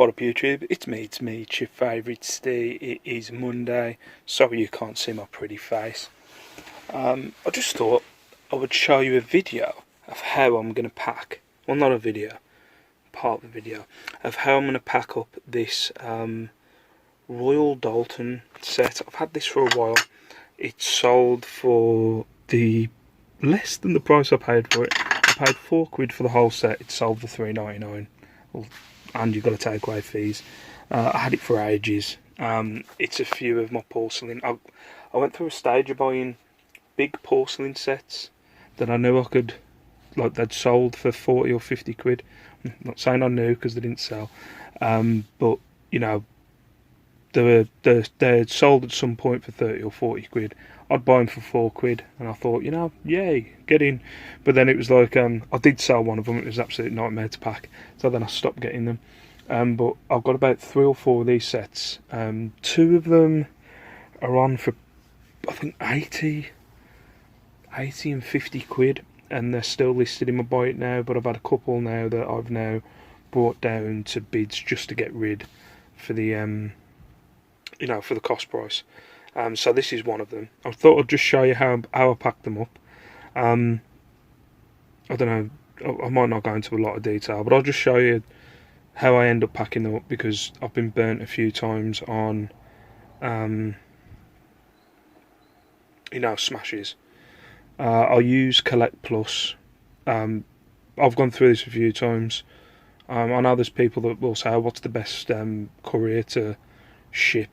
What up YouTube, it's me, it's your favourite Steve. It is Monday. Sorry you can't see my pretty face. I just thought I would show you a video of how I'm going to pack, well not a video, part of the video, of how I'm going to pack up this Royal Doulton set. I've had this for a while. It's sold for the less than the price I paid for it. I paid £4 for the whole set. It sold for £3.99. Well, and you've got to take away fees. I had it for ages. It's a few of my porcelain. I went through a stage of buying big porcelain sets that I knew I could, like they'd sold for 40 or 50 quid. I'm not saying I knew because they didn't sell, but you know, they're sold at some point for 30 or 40 quid. I'd buy them for £4, and I thought, you know, yay, get in. But then it was like, I did sell one of them. It was an absolute nightmare to pack, so then I stopped getting them. But I've got about 3 or 4 of these sets. 2 of them are on for, I think, 80 and 50 quid, and they're still listed in my buy it now. But I've had a couple now that I've now brought down to bids just to get rid for the, you know, for the cost price. So this is one of them. I thought I'd just show you how I packed them up. I don't know, I might not go into a lot of detail, but I'll just show you how I end up packing them up, because I've been burnt a few times on, you know, smashes. I'll use Collect Plus. I've gone through this a few times. I know there's people that will say, what's the best courier to ship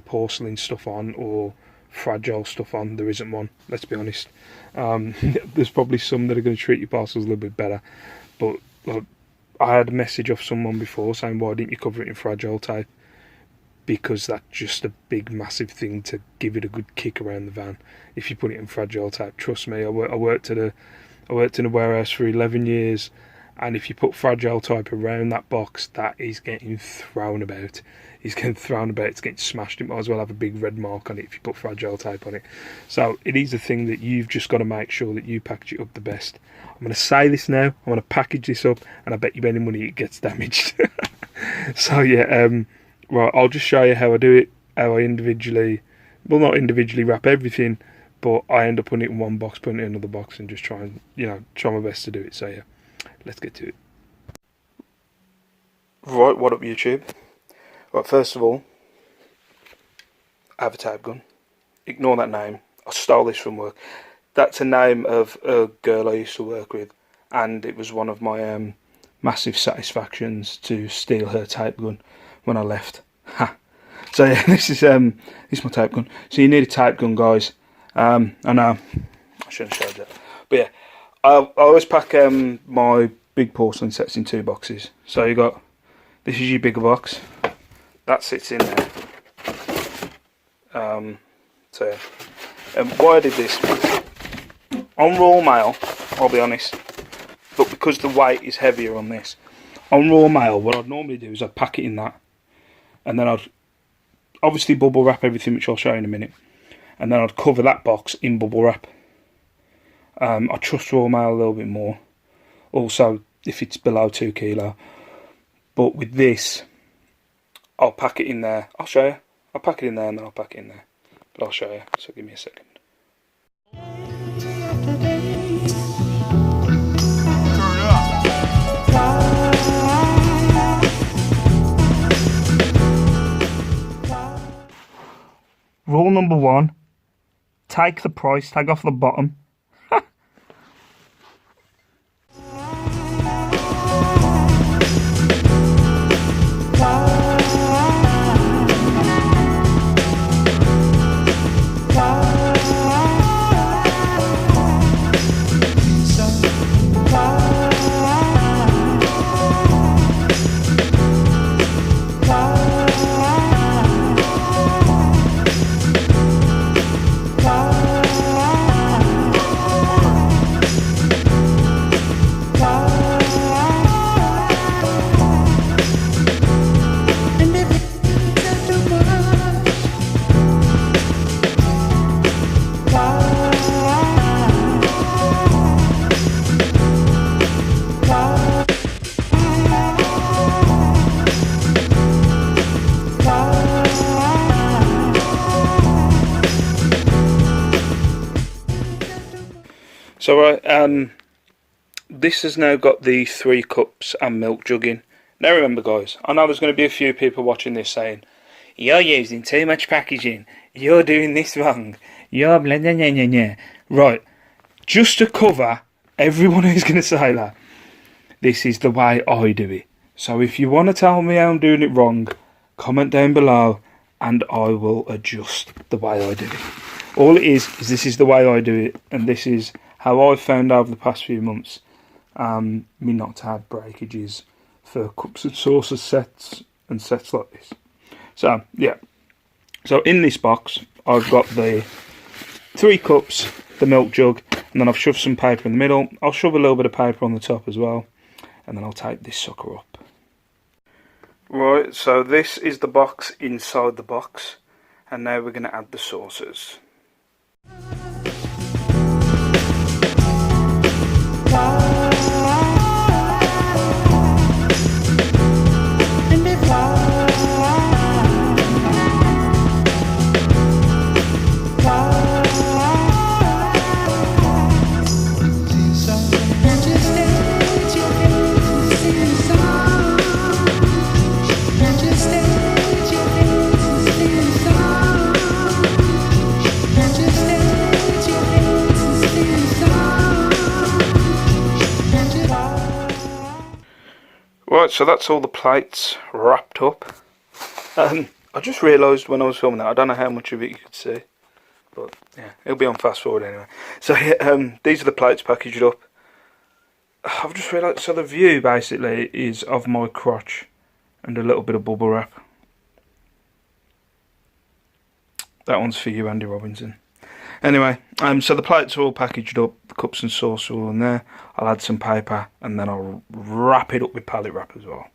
porcelain stuff on, or fragile stuff on? There isn't one, let's be honest. There's probably some that are going to treat your parcels a little bit better, but I had a message off someone before saying, why didn't you cover it in fragile tape? Because that's just a big massive thing to give it a good kick around the van if you put it in fragile tape. Trust me, I worked in a warehouse for 11 years, and if you put fragile tape around that box, that is getting thrown about. It's getting thrown about, it's getting smashed. It might as well have a big red mark on it if you put fragile tape on it. So it is a thing that you've just got to make sure that you package it up the best. I'm going to say this now, I'm going to package this up, and I bet you any money it gets damaged. So yeah, right, I'll just show you how I do it, how I individually, well not individually wrap everything, but I end up putting it in one box, putting it in another box, and just try and, you know, try my best to do it. So yeah, let's get to it. Right, what up YouTube? Right, first of all, I have a tape gun. Ignore that name. I stole this from work. That's a name of a girl I used to work with, and it was one of my massive satisfactions to steal her tape gun when I left. Ha! So yeah, this is my tape gun. So you need a tape gun, guys. I know I shouldn't have showed that, but yeah, I always pack my big porcelain sets in 2 boxes. So you got, this is your bigger box. That sits in there. So yeah. Why I did this, on raw mail, I'll be honest, but because the weight is heavier on this, on raw mail, what I'd normally do is I'd pack it in that, and then I'd obviously bubble wrap everything, which I'll show you in a minute, and then I'd cover that box in bubble wrap. I trust raw mail a little bit more, also if it's below 2 kilo, but with this, I'll pack it in there. I'll show you. I'll pack it in there and then I'll pack it in there. But I'll show you, so give me a second. Rule number 1, take the price tag off the bottom. So this has now got the 3 cups and milk jug in. Now remember guys, I know there's going to be a few people watching this saying, you're using too much packaging, you're doing this wrong, you're blah blah blah blah blah. Right, just to cover everyone who's going to say that, this is the way I do it. So if you want to tell me I'm doing it wrong, comment down below and I will adjust the way I do it. All it is this is the way I do it, and this is how I've found over the past few months me not to have breakages for cups and saucers sets and sets like this. So yeah, so in this box I've got the 3 cups, the milk jug, and then I've shoved some paper in the middle. I'll shove a little bit of paper on the top as well, and then I'll tape this sucker up. Right, so this is the box inside the box, and now we're going to add the saucers. Right, so that's all the plates wrapped up. I just realised when I was filming that, I don't know how much of it you could see, but yeah, it'll be on fast forward anyway. So yeah, these are the plates packaged up. I've just realised, so the view basically is of my crotch and a little bit of bubble wrap. That one's for you, Andy Robinson. Anyway, so the plates are all packaged up, the cups and sauce are all in there. I'll add some paper and then I'll wrap it up with pallet wrap as well.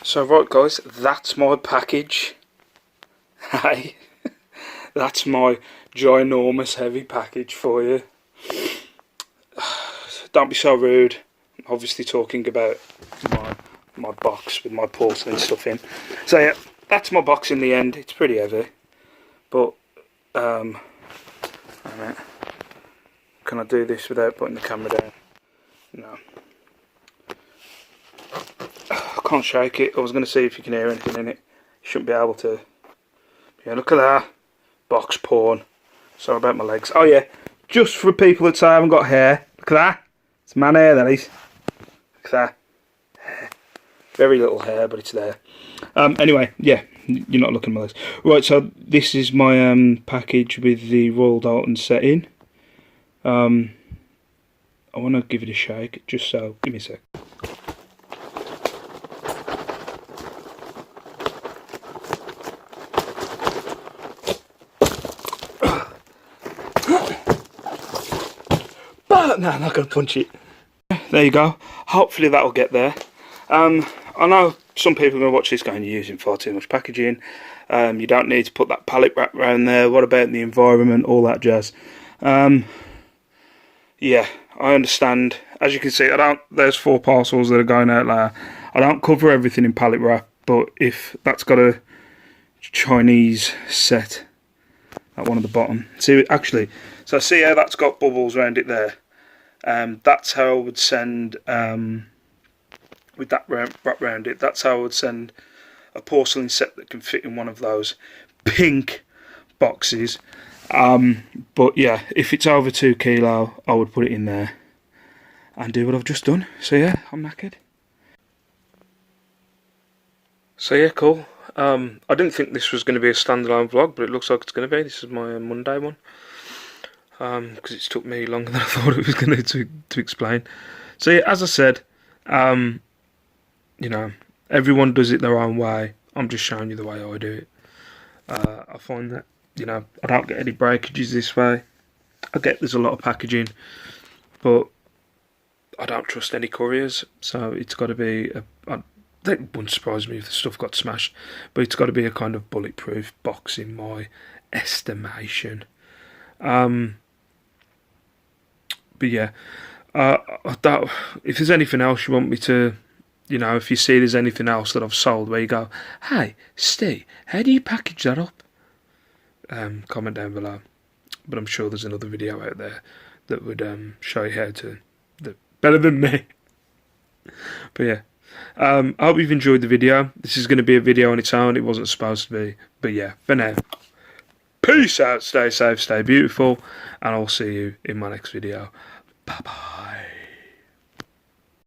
So right guys, that's my package. Hey, that's my ginormous heavy package for you. Don't be so rude. I'm obviously talking about my box with my porcelain stuff in. So yeah, that's my box in the end. It's pretty heavy, but can I do this without putting the camera down? No. I can't shake it. I was going to see if you can hear anything in it. You shouldn't be able to. Yeah, look at that. Box porn. Sorry about my legs. Oh yeah, just for people that say I haven't got hair. Look at that. It's man hair, that is. Look at that. Hair. Very little hair, but it's there. Anyway, yeah, you're not looking at my legs. Right, so this is my package with the Royal Dalton set in. I want to give it a shake, just so. Give me a sec. No, I'm not going to punch it. There you go. Hopefully that'll get there. I know some people are going to watch this going, you're using far too much packaging. You don't need to put that pallet wrap around there. What about the environment? All that jazz. Yeah, I understand. As you can see, there's 4 parcels that are going out there. I don't cover everything in pallet wrap, but if that's got a Chinese set at one at the bottom. See, actually, so see how that's got bubbles around it there? That's how I would send, with that wrap around it, that's how I would send a porcelain set that can fit in one of those pink boxes. But yeah, if it's over 2 kilo, I would put it in there and do what I've just done. So yeah, I'm knackered. So yeah, cool. I didn't think this was going to be a standalone vlog, but it looks like it's going to be. This is my Monday one. Because it's took me longer than I thought it was going to explain. So yeah, as I said, you know, everyone does it their own way. I'm just showing you the way I do it. I find that, you know, I don't get any breakages this way. I get there's a lot of packaging, but I don't trust any couriers, so it's got to be that wouldn't surprise me if the stuff got smashed, but it's got to be a kind of bulletproof box in my estimation. But yeah, that, if there's anything else you want me to, if you see there's anything else that I've sold where you go, hey, Steve, how do you package that up? Comment down below. But I'm sure there's another video out there that would show you how to, better than me. But yeah, I hope you've enjoyed the video. This is going to be a video on its own. It wasn't supposed to be. But yeah, for now, peace out, stay safe, stay beautiful, and I'll see you in my next video. Bye bye.